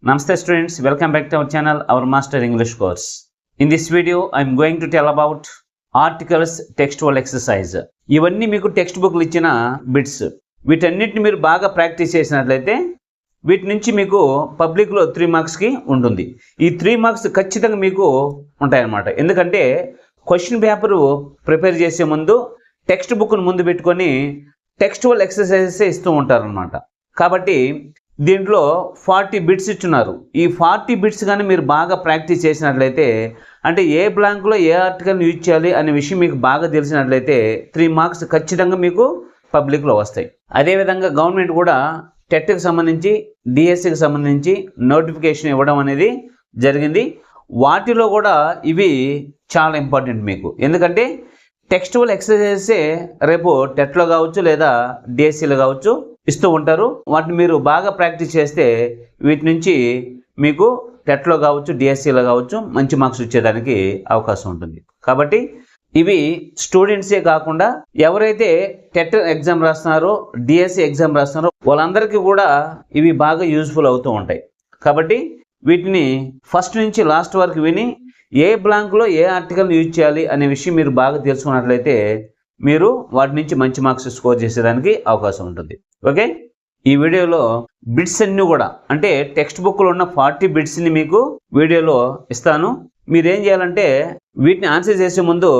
Namaste students, welcome back to our channel, our Master English course. In this video, I am going to tell about articles textual exercise. ఇవన్నీ మీకు text బుక్లు ఇచ్చిన bits. వీటన్నిటిని మీరు బాగా practice చేసినట్లయితే వీటి నుంచి మీకు పబ్లిక్లో 3 మార్క్స్కి ఉంటుంది. ఈ 3 మార్క్స్ ఖచ్చితంగా మీకు ఉంటాయన్నమాట. ఎందుకంటే క్వశ్చన్ పేపరు ప్రిపేర్ చేసే ముందు టెక్స్ట్ బుక్ను ముందు పెట్టుకొని టెక్స్టువల్ ఎక్సర్సైజెస్ ఇస్తూ ఉంటారనమాట. కాబట్టి దీంట్లో 40 బిట్స్ ఇచ్చున్నారు. ఈ 40 బిట్స్ కానీ మీరు బాగా ప్రాక్టీస్ చేసినట్లయితే, అంటే ఏ బ్లాంక్లో ఏ ఆర్టికల్ని యూజ్ చేయాలి అనే విషయం మీకు బాగా తెలిసినట్లయితే 3 మార్క్స్ ఖచ్చితంగా మీకు పబ్లిక్లో వస్తాయి. అదేవిధంగా గవర్నమెంట్ కూడా టెట్కి సంబంధించి డిఎస్సికి సంబంధించి నోటిఫికేషన్ ఇవ్వడం అనేది జరిగింది. వాటిలో కూడా ఇవి చాలా ఇంపార్టెంట్ మీకు. ఎందుకంటే టెక్స్టువల్ ఎక్సర్సైజెసే రేపు టెట్లో కావచ్చు లేదా డిఎస్సిలో కావచ్చు ఇస్తూ ఉంటారు. వాటిని మీరు బాగా ప్రాక్టీస్ చేస్తే వీటి నుంచి మీకు టెట్లో కావచ్చు డిఎస్సిలో కావచ్చు మంచి మార్క్స్ వచ్చేదానికి అవకాశం ఉంటుంది. కాబట్టి ఇవి స్టూడెంట్సే కాకుండా ఎవరైతే టెట్ ఎగ్జామ్ రాస్తున్నారో డిఎస్సి ఎగ్జామ్ రాస్తున్నారో వాళ్ళందరికీ కూడా ఇవి బాగా యూజ్ఫుల్ అవుతూ ఉంటాయి. కాబట్టి వీటిని ఫస్ట్ నుంచి లాస్ట్ వరకు విని ఏ బ్లాంక్లో ఏ ఆర్టికల్ యూజ్ చేయాలి అనే విషయం మీరు బాగా తెలుసుకున్నట్లయితే మీరు వాటి నుంచి మంచి మార్క్స్ స్కోర్ చేసేదానికి అవకాశం ఉంటుంది. ఓకే, ఈ వీడియోలో బిట్స్ అన్నీ కూడా అంటే టెక్స్ట్ బుక్లో ఉన్న 40 బిట్స్ని మీకు వీడియోలో ఇస్తాను. మీరేం చేయాలంటే వీటిని ఆన్సర్ చేసే ముందు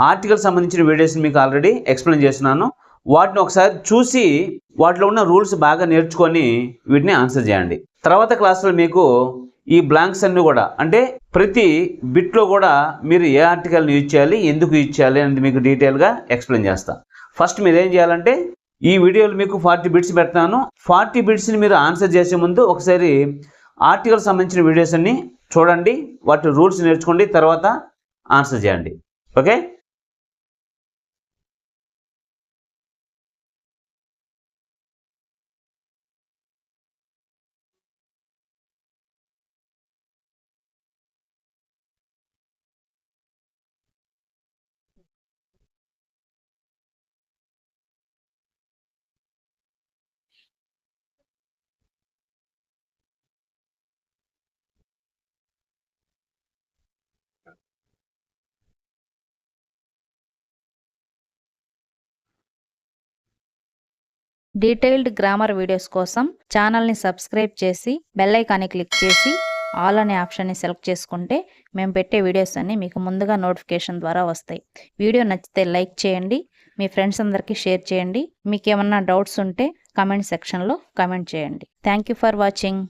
ఆర్టికల్ సంబంధించిన వీడియోస్ని మీకు ఆల్రెడీ ఎక్స్ప్లెయిన్ చేస్తున్నాను. వాటిని ఒకసారి చూసి వాటిలో ఉన్న రూల్స్ బాగా నేర్చుకొని వీటిని ఆన్సర్ చేయండి. తర్వాత క్లాస్లో మీకు ఈ బ్లాంక్స్ అన్నీ కూడా అంటే ప్రతి బిట్లో కూడా మీరు ఏ ఆర్టికల్ని యూజ్ చేయాలి, ఎందుకు యూజ్ చేయాలి అనేది మీకు డీటెయిల్గా ఎక్స్ప్లెయిన్ చేస్తాను. ఫస్ట్ మీరు ఏం చేయాలంటే ఈ వీడియోలో మీకు 40 బిట్స్ పెడతాను. 40 బిట్స్ని మీరు ఆన్సర్ చేసే ముందు ఒకసారి ఆర్టికల్ సంబంధించిన వీడియోస్ అన్ని చూడండి, వాటి రూల్స్ నేర్చుకోండి, తర్వాత ఆన్సర్ చేయండి. ఓకే, డీటెయిల్డ్ గ్రామర్ వీడియోస్ కోసం ఛానల్ని సబ్స్క్రైబ్ చేసి బెల్ ఐకాన్ని క్లిక్ చేసి ఆల్ అనే ఆప్షన్ని సెలెక్ట్ చేసుకుంటే మేము పెట్టే వీడియోస్ అన్నీ మీకు ముందుగా నోటిఫికేషన్ ద్వారా వస్తాయి. వీడియో నచ్చితే లైక్ చేయండి, మీ ఫ్రెండ్స్ అందరికీ షేర్ చేయండి. మీకు ఏమన్నా డౌట్స్ ఉంటే కమెంట్ సెక్షన్లో కమెంట్ చేయండి. Thank you for watching.